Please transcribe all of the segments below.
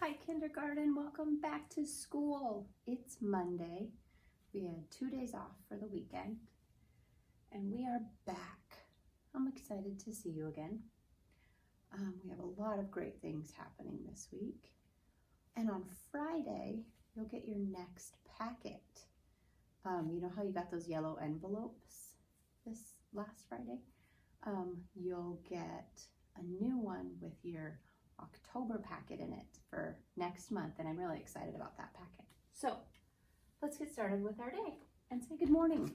Hi kindergarten, welcome back to school. It's Monday. We had 2 days off for the weekend and we are back. I'm excited to see you again. We have a lot of great things happening this week. And on Friday, you'll get your next packet. You know how you got those yellow envelopes this last Friday? You'll get a new one with your October packet in it for next month, and I'm really excited about that packet. So let's get started with our day and say good morning.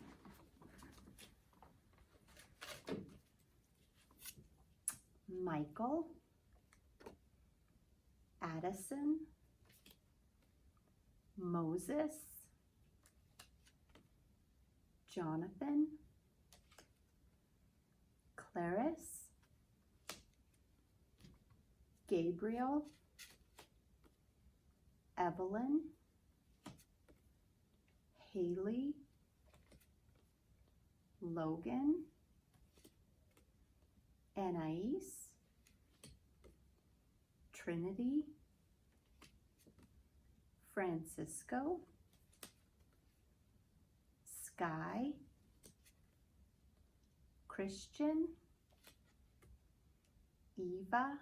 Michael, Addison, Moses, Jonathan, Clarice, Gabriel, Evelyn, Haley, Logan, Anais, Trinity, Francisco, Sky, Christian, Eva,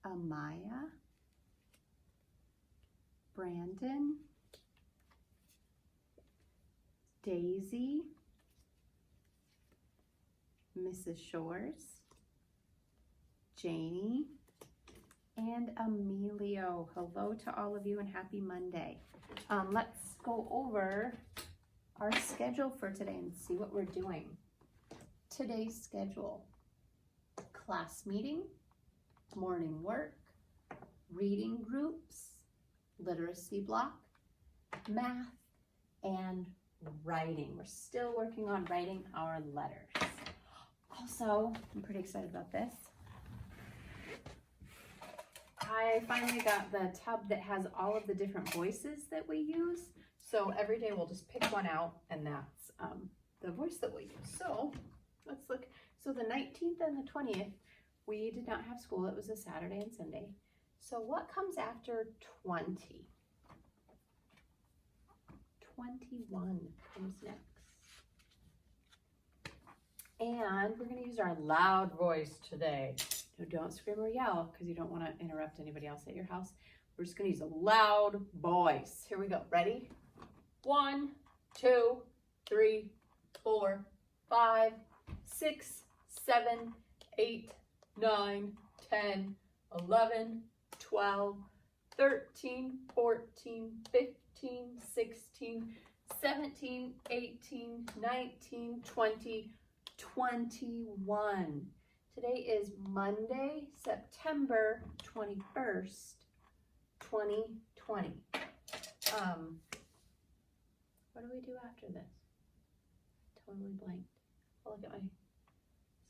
Amaya, Brandon, Daisy, Mrs. Shores, Janie, and Emilio. Hello to all of you and happy Monday. Let's go over our schedule for today and see what we're doing. Today's schedule: class meeting, morning work, reading groups, literacy block, math, and writing. We're still working on writing our letters. Also, I'm pretty excited about this. I finally got the tub that has all of the different voices that we use. So every day we'll just pick one out, and that's the voice that we use. So let's look. So the 19th and the 20th, we did not have school. It was a Saturday and Sunday. So what comes after 20? 21 comes next. And we're going to use our loud voice today. No, don't scream or yell because you don't want to interrupt anybody else at your house. We're just going to use a loud voice. Here we go. Ready? 1, 2, 3, 4, 5, 6, 7, 8, 9, 10, 11, 12, 13, 14, 15, 16, 17, 18, 19, 20, 21. Today is Monday, September 21st, 2020. What do we do after this? Totally blanked. I'll look at my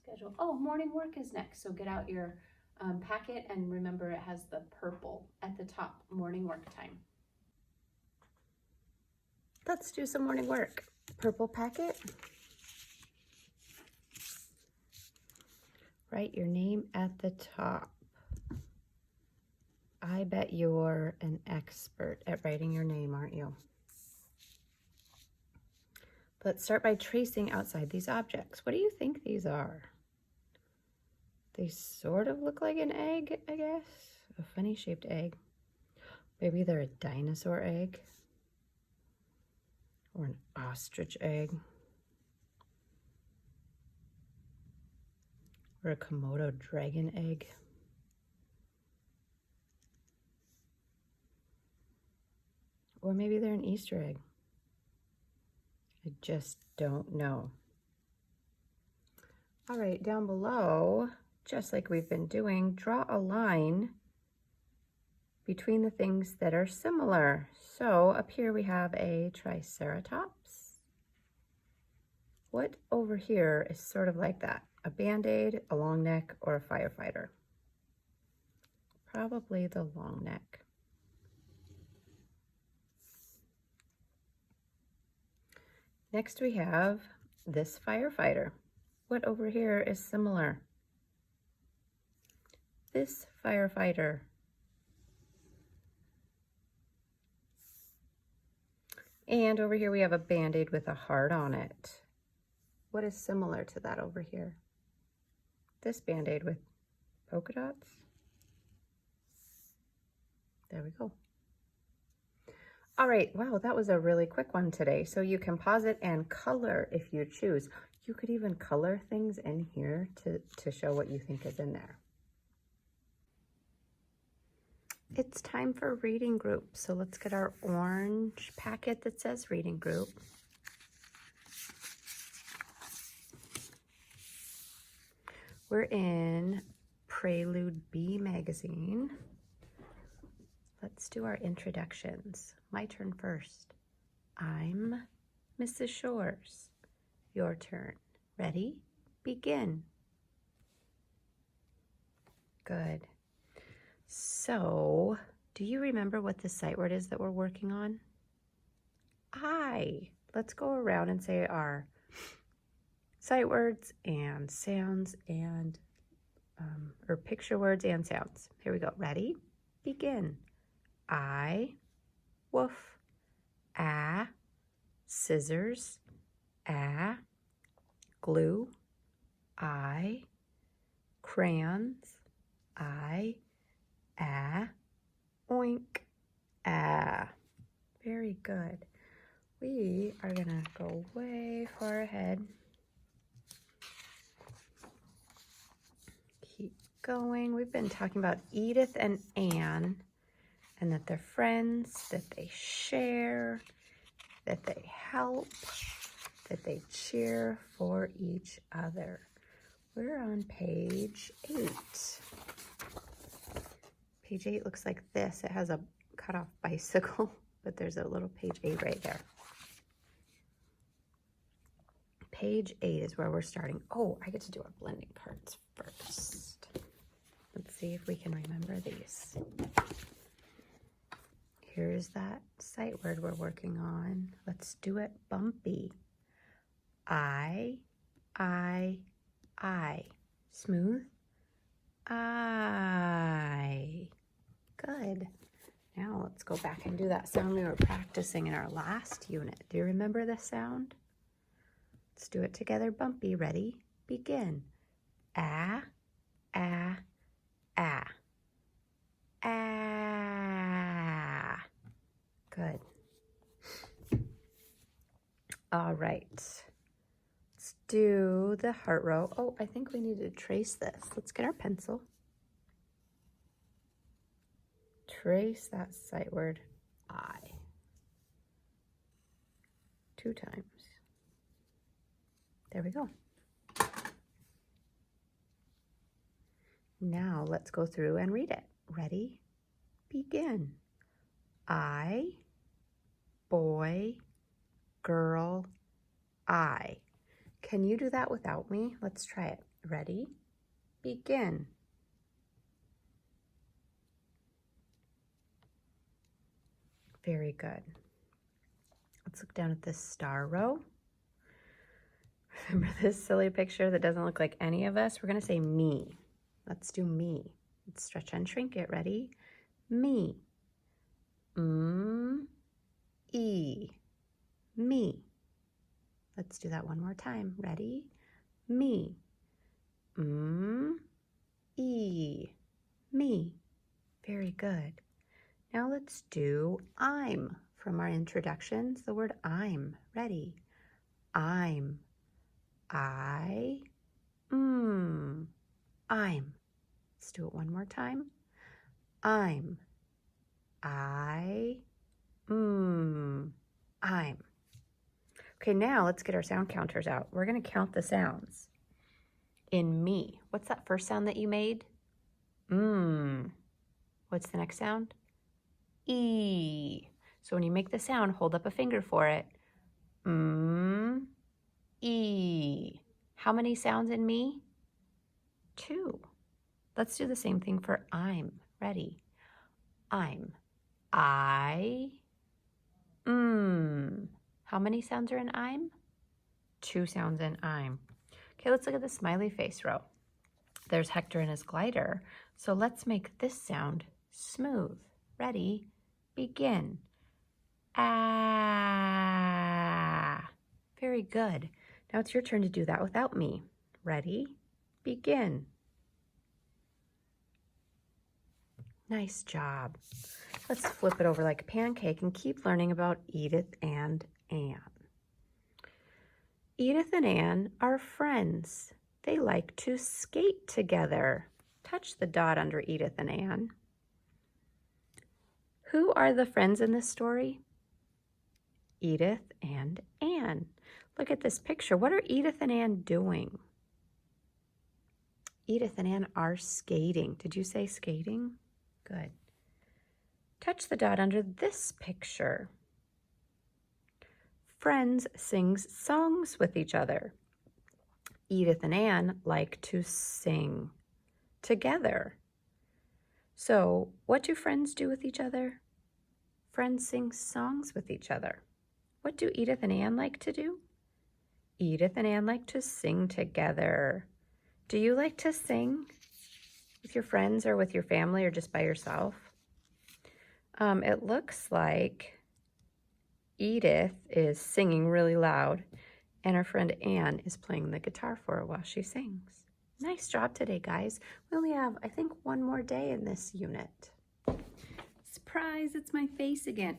schedule. Oh, morning work is next. So get out your packet and remember it has the purple at the top, morning work time. Let's do some morning work. Purple packet. Write your name at the top. I bet you're an expert at writing your name, aren't you? Let's start by tracing outside these objects. What do you think these are? They sort of look like an egg, I guess. A funny shaped egg. Maybe they're a dinosaur egg. Or an ostrich egg. Or a Komodo dragon egg. Or maybe they're an Easter egg. I just don't know. All right, down below, just like we've been doing, draw a line between the things that are similar. So up here we have a triceratops. What over here is sort of like that? A Band-Aid, a long neck, or a firefighter? Probably the long neck. Next we have this firefighter. What over here is similar? This firefighter. And over here we have a Band-Aid with a heart on it. What is similar to that over here? This Band-Aid with polka dots. There we go. All right, wow, that was a really quick one today. So you can pause it and color if you choose. You could even color things in here to show what you think is in there. It's time for reading group. So let's get our orange packet that says reading group. We're in Prelude B magazine. Let's do our introductions. My turn first. I'm Mrs. Shores. Your turn. Ready? Begin. Good. So, do you remember what the sight word is that we're working on? I. Let's go around and say our sight words and sounds and, or picture words and sounds. Here we go. Ready? Begin. I, woof, ah, scissors, ah, glue, I, crayons, I, ah, oink, ah. Very good. We are gonna go way far ahead. Keep going. We've been talking about Edith and Anne, and that they're friends, that they share, that they help, that they cheer for each other. We're on page 8. Page 8 looks like this. It has a cut-off bicycle, but there's a little page 8 right there. Page 8 is where we're starting. Oh, I get to do our blending cards first. Let's see if we can remember these. Here's that sight word we're working on. Let's do it bumpy. I. Smooth. I. Good. Now let's go back and do that sound we were practicing in our last unit. Do you remember the sound? Let's do it together. Bumpy. Ready? Begin. Ah, ah, ah. Ah. Good. All right. Let's do the heart row. Oh, I think we need to trace this. Let's get our pencil. Trace that sight word I 2 times. There we go. Now let's go through and read it. Ready? Begin. I, boy, girl, I. Can you do that without me? Let's try it. Ready? Begin. Very good. Let's look down at this star row. Remember this silly picture that doesn't look like any of us? We're going to say me. Let's do me. Let's stretch and shrink it. Ready? Me. E. Me. Let's do that one more time. Ready? Me. E. Me. Very good. Now let's do I'm. From our introductions, the word I'm. Ready? I'm. I. I'm. Let's do it one more time. I'm. I. I'm. Okay, now let's get our sound counters out. We're going to count the sounds. In me, what's that first sound that you made? What's the next sound? E. So when you make the sound, hold up a finger for it. E. How many sounds in me? 2. Let's do the same thing for I'm. Ready? I'm. I. How many sounds are in I'm? 2 sounds in I'm. Okay, let's look at the smiley face row. There's Hector and his glider. So let's make this sound smooth. Ready? Begin. Ah. Very good. Now it's your turn to do that without me. Ready? Begin. Nice job. Let's flip it over like a pancake and keep learning about Edith and Anne. Edith and Anne are friends. They like to skate together. Touch the dot under Edith and Anne. Who are the friends in this story? Edith and Anne. Look at this picture. What are Edith and Anne doing? Edith and Anne are skating. Did you say skating? Good. Touch the dot under this picture. Friends sing songs with each other. Edith and Anne like to sing together. So, what do friends do with each other? Friends sing songs with each other. What do Edith and Anne like to do? Edith and Anne like to sing together. Do you like to sing with your friends or with your family or just by yourself? It looks like Edith is singing really loud and our friend Anne is playing the guitar for her while she sings. Nice job today, guys. We only have, I think, one more day in this unit. Surprise, it's my face again.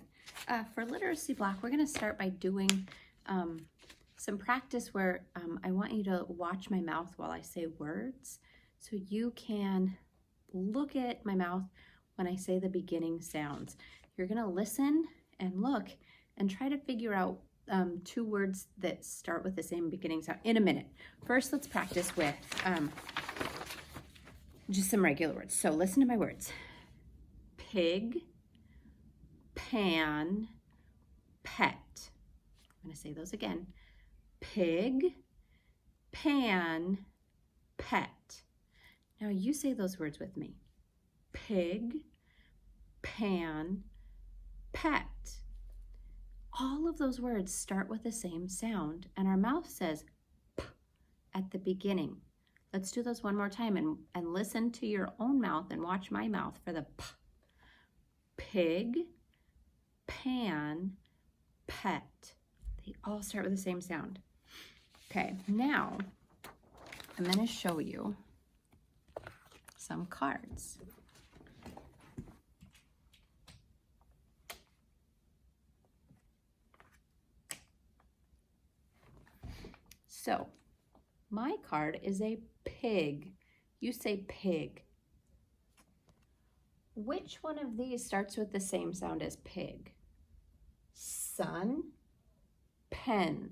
For literacy block, we're going to start by doing some practice where I want you to watch my mouth while I say words. So you can look at my mouth when I say the beginning sounds. You're going to listen and look and try to figure out 2 words that start with the same beginning sound in a minute. First, let's practice with just some regular words. So listen to my words. Pig, pan, pet. I'm going to say those again. Pig, pan, pet. Now you say those words with me. Pig, pan, pet. All of those words start with the same sound, and our mouth says p at the beginning. Let's do those one more time and listen to your own mouth and watch my mouth for the p. Pig, pan, pet. They all start with the same sound. Okay, now I'm going to show you some cards. So, my card is a pig. You say pig. Which one of these starts with the same sound as pig? Sun, pen.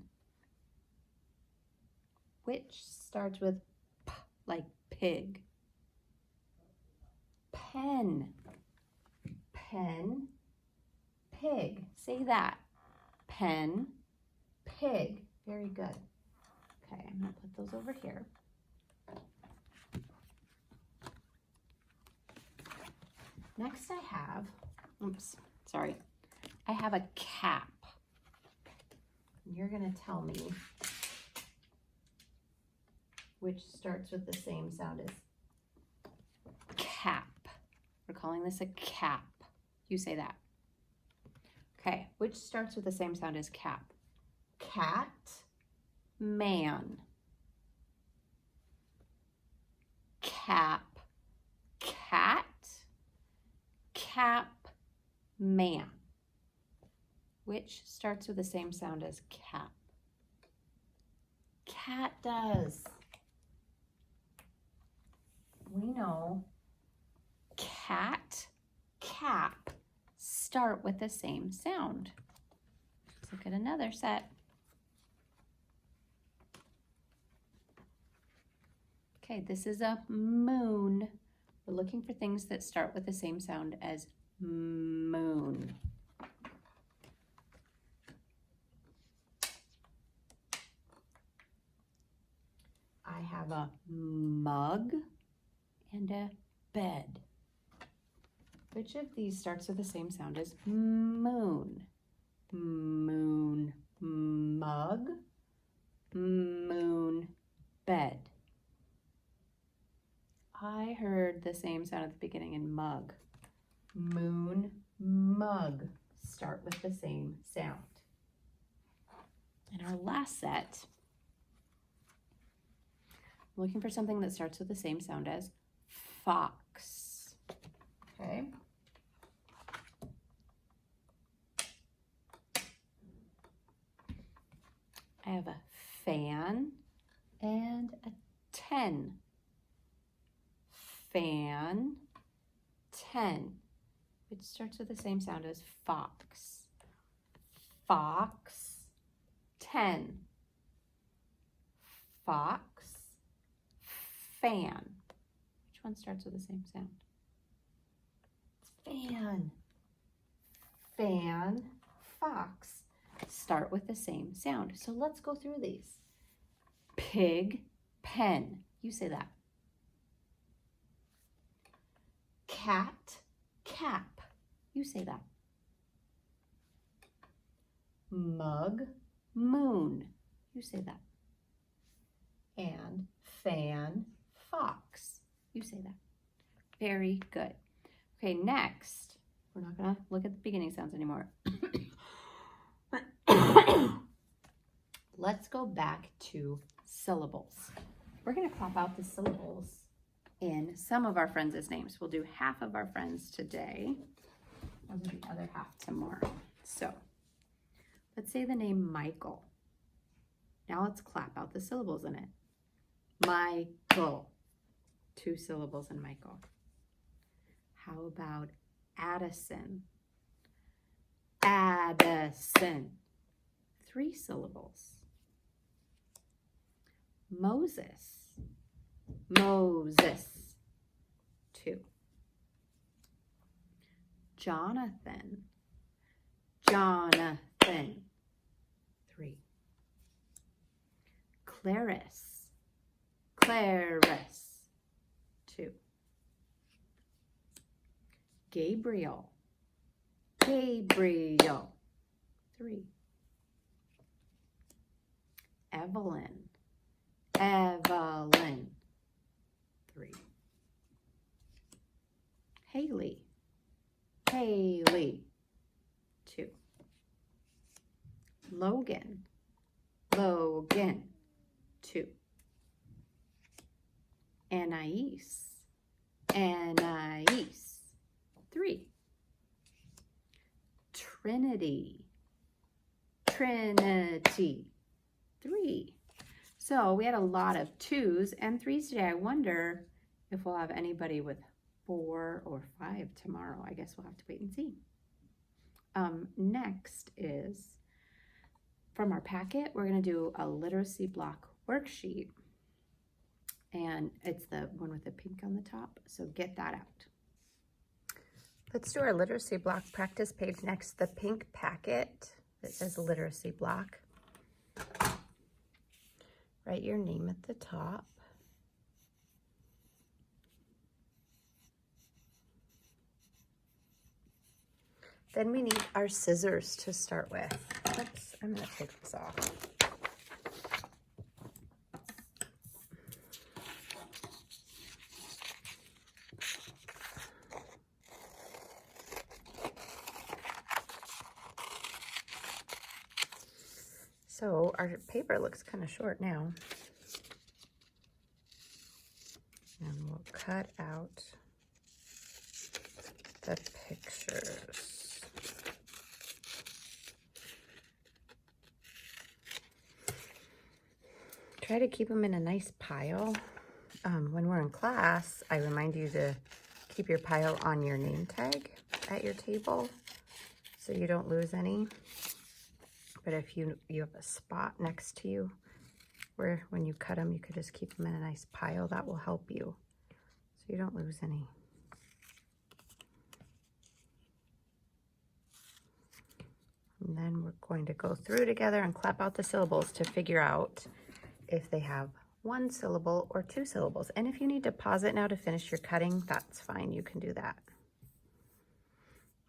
Which starts with p, like pig? Pen. Pen, pig. Say that. Pen, pig. Very good. Okay, I'm going to put those over here. Next I have, I have a cap. You're going to tell me which starts with the same sound as cap. We're calling this a cap. You say that. Okay, which starts with the same sound as cap? Cat, man. Cap, cat, cap, man. Which starts with the same sound as cap? Cat does. We know cat, cap start with the same sound. Let's look at another set. Okay, this is a moon. We're looking for things that start with the same sound as moon. I have a mug and a bed. Which of these starts with the same sound as moon? Moon, mug, moon, bed. I heard the same sound at the beginning in mug. Moon, mug. start with the same sound. And our last set, I'm looking for something that starts with the same sound as fox. Okay. I have a fan and a 10. Fan, 10. It starts with the same sound as fox. Fox, 10. Fox, fan. Which one starts with the same sound? Fan. Fan, fox. Start with the same sound. So let's go through these. Pig, pen. You say that. Cat, cap. You say that. Mug, moon. You say that. And fan, fox. You say that. Very good. Okay, next, we're not going to look at the beginning sounds anymore. Let's go back to syllables. We're going to pop out the syllables in some of our friends' names. We'll do half of our friends today. We'll do the other half tomorrow. So let's say the name Michael. Now let's clap out the syllables in it. Michael. 2 syllables in Michael. How about Addison? Addison. 3 syllables. Moses. Moses. 2. Jonathan. Jonathan. 3. Clarice. Clarice. 2. Gabriel. Gabriel. 3. Evelyn. Evelyn. 3. Haley. Haley. 2. Logan. Logan. 2. Anais. Anais. 3. Trinity. Trinity. 3. So we had a lot of 2s and 3s today. I wonder if we'll have anybody with 4 or 5 tomorrow. I guess we'll have to wait and see. Next is from our packet, we're going to do a literacy block worksheet. And it's the one with the pink on the top. So get that out. Let's do our literacy block practice page next. The pink packet that says literacy block. Write your name at the top. Then we need our scissors to start with. Oops, I'm going to take this off. So our paper looks kind of short now. And we'll cut out the pictures. Try to keep them in a nice pile. When we're in class, I remind you to keep your pile on your name tag at your table so you don't lose any. But if you have a spot next to you where when you cut them, you could just keep them in a nice pile, that will help you so you don't lose any. And then we're going to go through together and clap out the syllables to figure out if they have 1 syllable or 2 syllables. And if you need to pause it now to finish your cutting, that's fine. You can do that.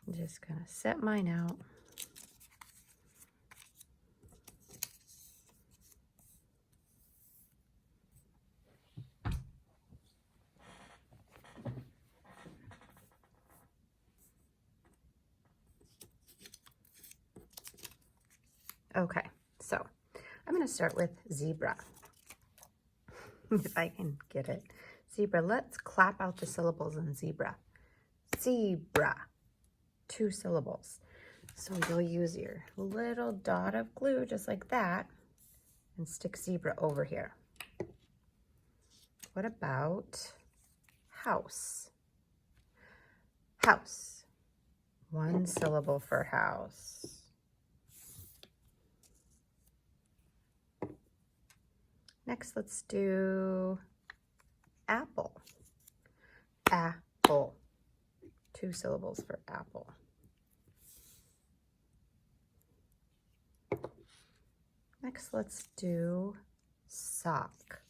I'm just going to set mine out. Okay, so I'm going to start with zebra. If I can get it. Zebra. Let's clap out the syllables in zebra. Zebra. 2 syllables. So you'll use your little dot of glue just like that and stick zebra over here. What about house? House. 1 syllable for house. Next, let's do apple. Apple. 2 syllables for apple. Next, let's do sock.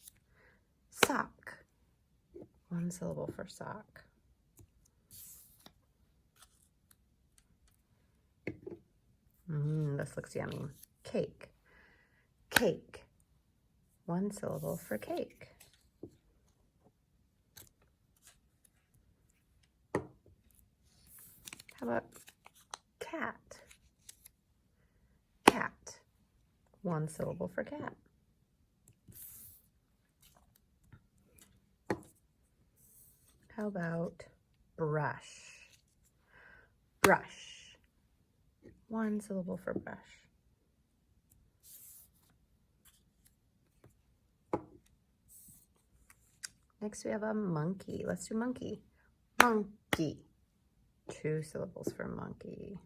Sock. 1 syllable for sock. This looks yummy. Cake. Cake. 1 syllable for cake. How about cat? Cat. 1 syllable for cat. How about brush? Brush. 1 syllable for brush. Next we have a monkey. Let's do monkey. Monkey. 2 syllables for monkey.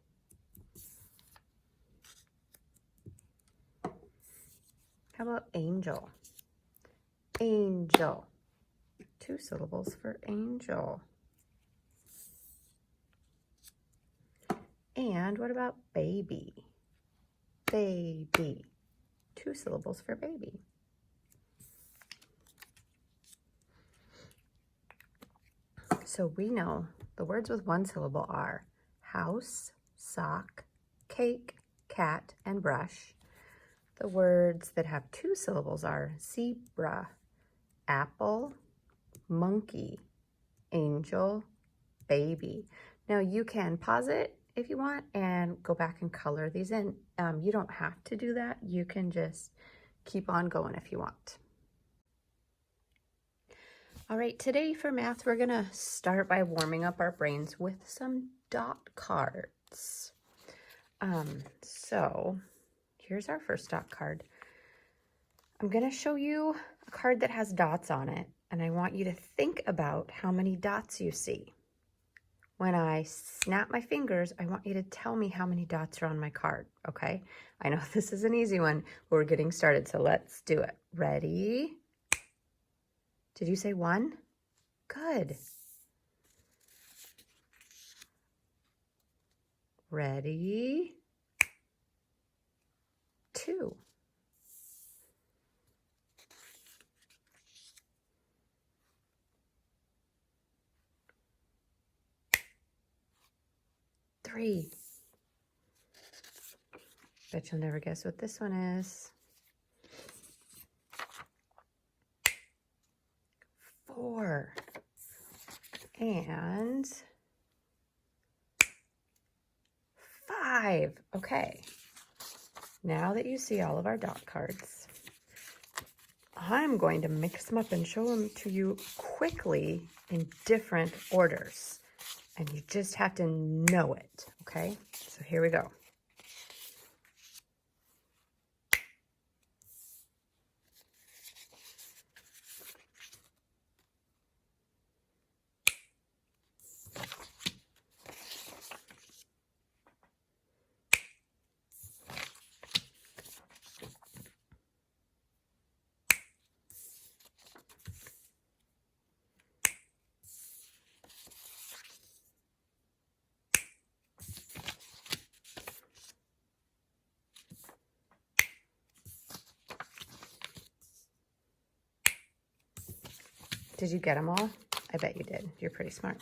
How about angel? Angel. 2 syllables for angel. And what about baby? Baby. 2 syllables for baby. So we know the words with 1 syllable are house, sock, cake, cat, and brush. The words that have 2 syllables are zebra, apple, monkey, angel, baby. Now you can pause it if you want and go back and color these in. You don't have to do that. You can just keep on going if you want. All right, today for math, we're gonna start by warming up our brains with some dot cards. So here's our first dot card. I'm gonna show you a card that has dots on it, and I want you to think about how many dots you see. When I snap my fingers, I want you to tell me how many dots are on my card, okay? I know this is an easy one, but we're getting started, so let's do it. Ready? Did you say 1? Good. Ready? 2. Three. Bet you'll never guess what this one is. 4. And 5. Okay. Now that you see all of our dot cards, I'm going to mix them up and show them to you quickly in different orders. And you just have to know it, okay? So here we go. Did you get them all? I bet you did. You're pretty smart.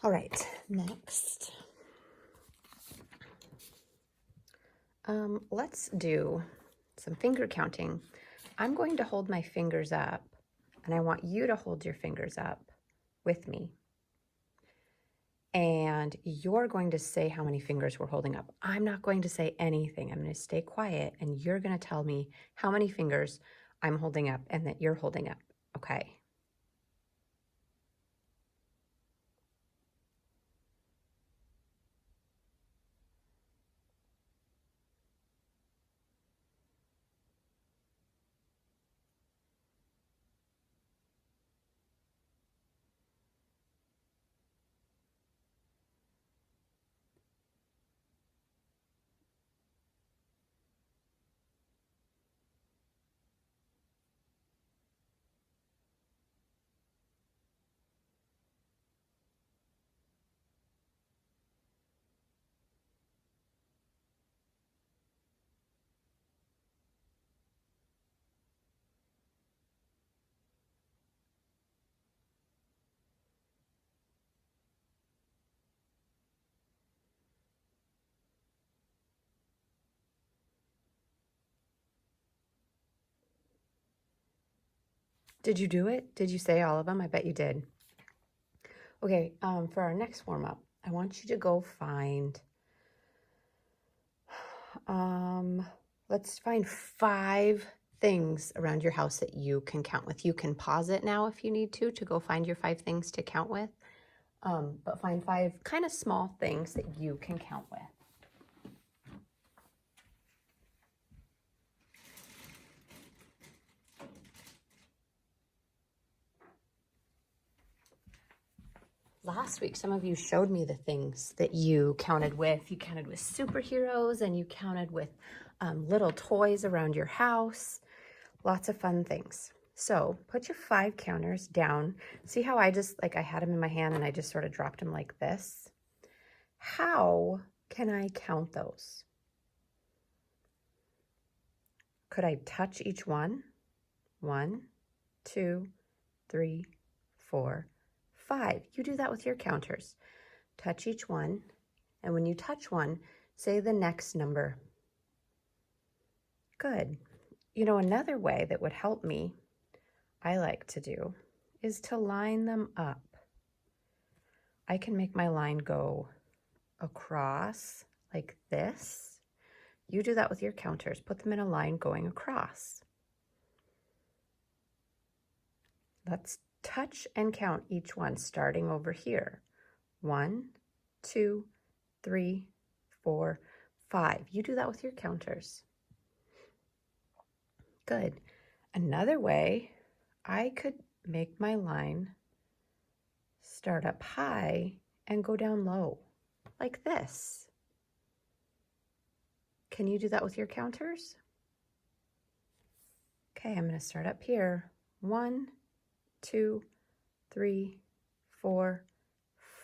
All right, next. Let's do some finger counting. I'm going to hold my fingers up, and I want you to hold your fingers up with me. And and you're going to say how many fingers we're holding up. I'm not going to say anything. I'm going to stay quiet, and you're going to tell me how many fingers I'm holding up and that you're holding up, okay? Did you do it? Did you say all of them? I bet you did. Okay, for our next warm-up, I want you to go find, let's find 5 things around your house that you can count with. You can pause it now if you need to go find your 5 things to count with, but find 5 kind of small things that you can count with. Last week, some of you showed me the things that you counted with. You counted with superheroes, and you counted with little toys around your house. Lots of fun things. So put your 5 counters down. See how I just, I had them in my hand and I just sort of dropped them like this? How can I count those? Could I touch each one? 1, 2, 3, 4, 5. You do that with your counters. Touch each one, and when you touch one, say the next number. Good. You know, another way that would help me, I like to do, is to line them up. I can make my line go across like this. You do that with your counters. Put them in a line going across. Let's touch and count each one, starting over here. 1, 2, 3, 4, 5. You do that with your counters. Good. Another way, I could make my line start up high and go down low, like this. Can you do that with your counters? Okay, I'm going to start up here. 1, 2, 3, 4,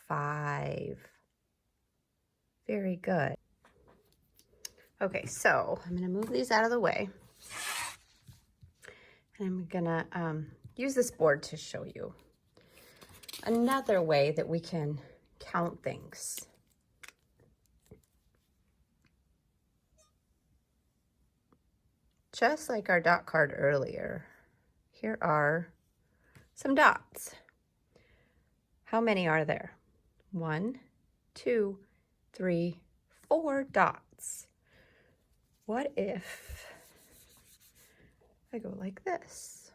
5. Very good. Okay, so I'm going to move these out of the way. And I'm going to use this board to show you another way that we can count things. Just like our dot card earlier, here are some dots. How many are there? 1, 2, 3, 4 dots. What if I go like this?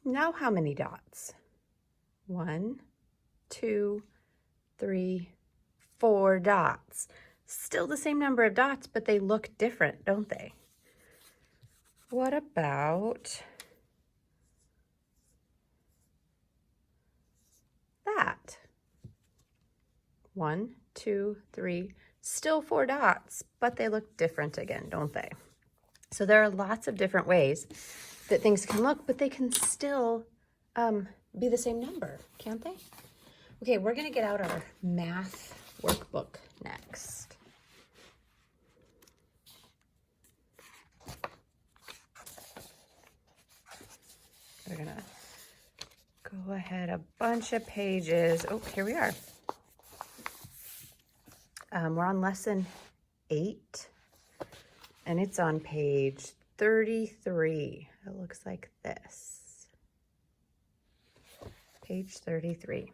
Now how many dots? 1, 2, 3, 4 dots. Still the same number of dots, but they look different, don't they? What about that? 1, 2, 3, still 4 dots, but they look different again, don't they? So there are lots of different ways that things can look, but they can still be the same number, can't they? Okay, we're gonna get out our math workbook next. We're gonna go ahead a bunch of pages. Oh, here we are. We're on lesson 8, and it's on page 33. It looks like this. page 33.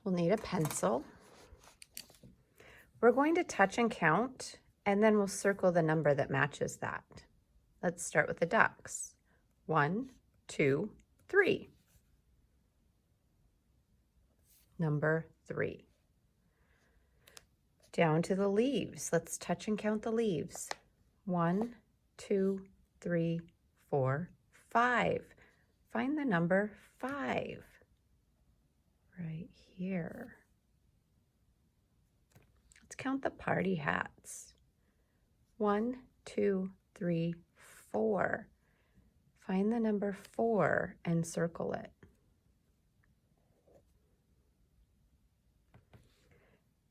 We'll need a pencil. We're going to touch and count, and then we'll circle the number that matches that. Let's start with the ducks. 1, 2, 3. Number 3. Down to the leaves. Let's touch and count the leaves. 1, 2, 3, 4, 5. Find the number 5 right here. Let's count the party hats. 1, 2, 3, 4. Find the number 4 and circle it.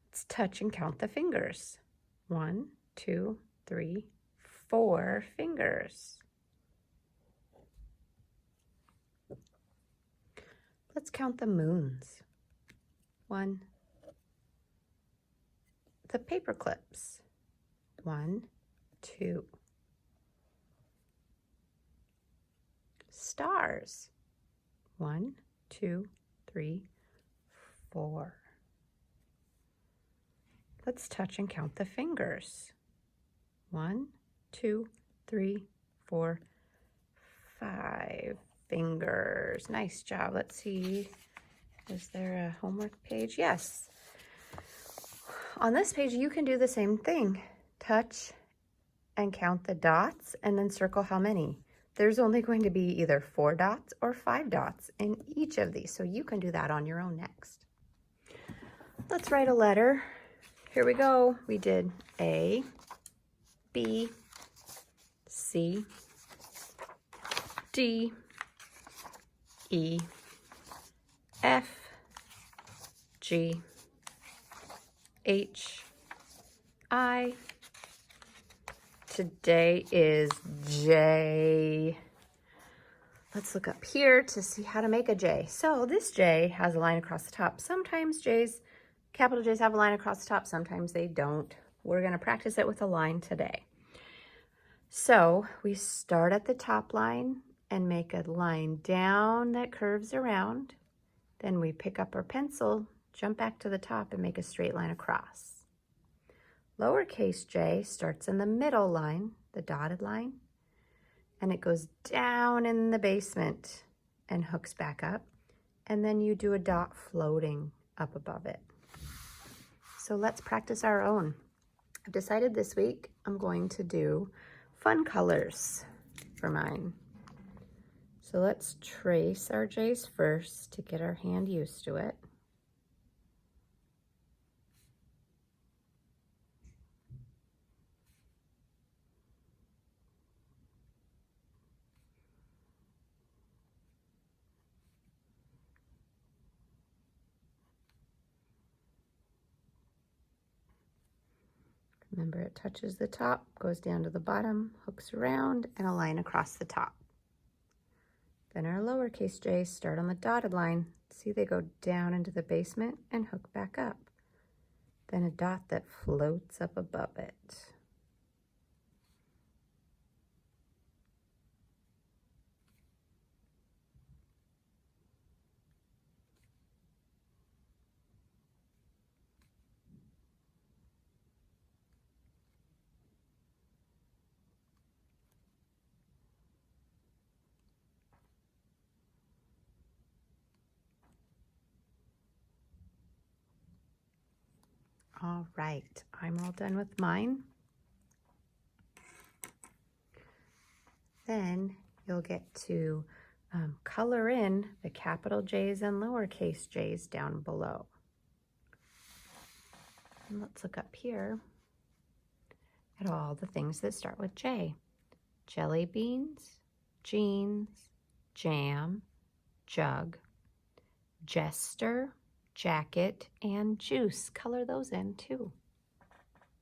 Let's touch and count the fingers. 1, 2, 3, 4 fingers. Let's count the moons. 1. The paper clips. 1, 2. Stars. 1, 2, 3, 4. Let's touch and count the fingers. 1, 2, 3, 4, 5 fingers. Nice job. Let's see. Is there a homework page? Yes. On this page, you can do the same thing. Touch and count the dots and then circle how many. There's only going to be either 4 dots or 5 dots in each of these, so you can do that on your own next. Let's write a letter. Here we go. We did A, B, C, D, E, F, G, H, I. Today is J. Let's look up here to see how to make a J. So this J has a line across the top. Sometimes capital J's have a line across the top, sometimes they don't. We're going to practice it with a line today. So we start at the top line and make a line down that curves around. Then we pick up our pencil, jump back to the top, and make a straight line across. Lowercase j starts in the middle line, the dotted line, and it goes down in the basement and hooks back up. And then you do a dot floating up above it. So let's practice our own. I've decided this week I'm going to do fun colors for mine. So let's trace our J's first to get our hand used to it. Remember, it touches the top, goes down to the bottom, hooks around, and a line across the top. Then our lowercase j's start on the dotted line. See, they go down into the basement and hook back up. Then a dot that floats up above it. All right, I'm all done with mine. Then you'll get to color in the capital J's and lowercase j's down below. And let's look up here at all the things that start with J. Jelly beans, jeans, jam, jug, jester, jacket, and juice. Color those in too.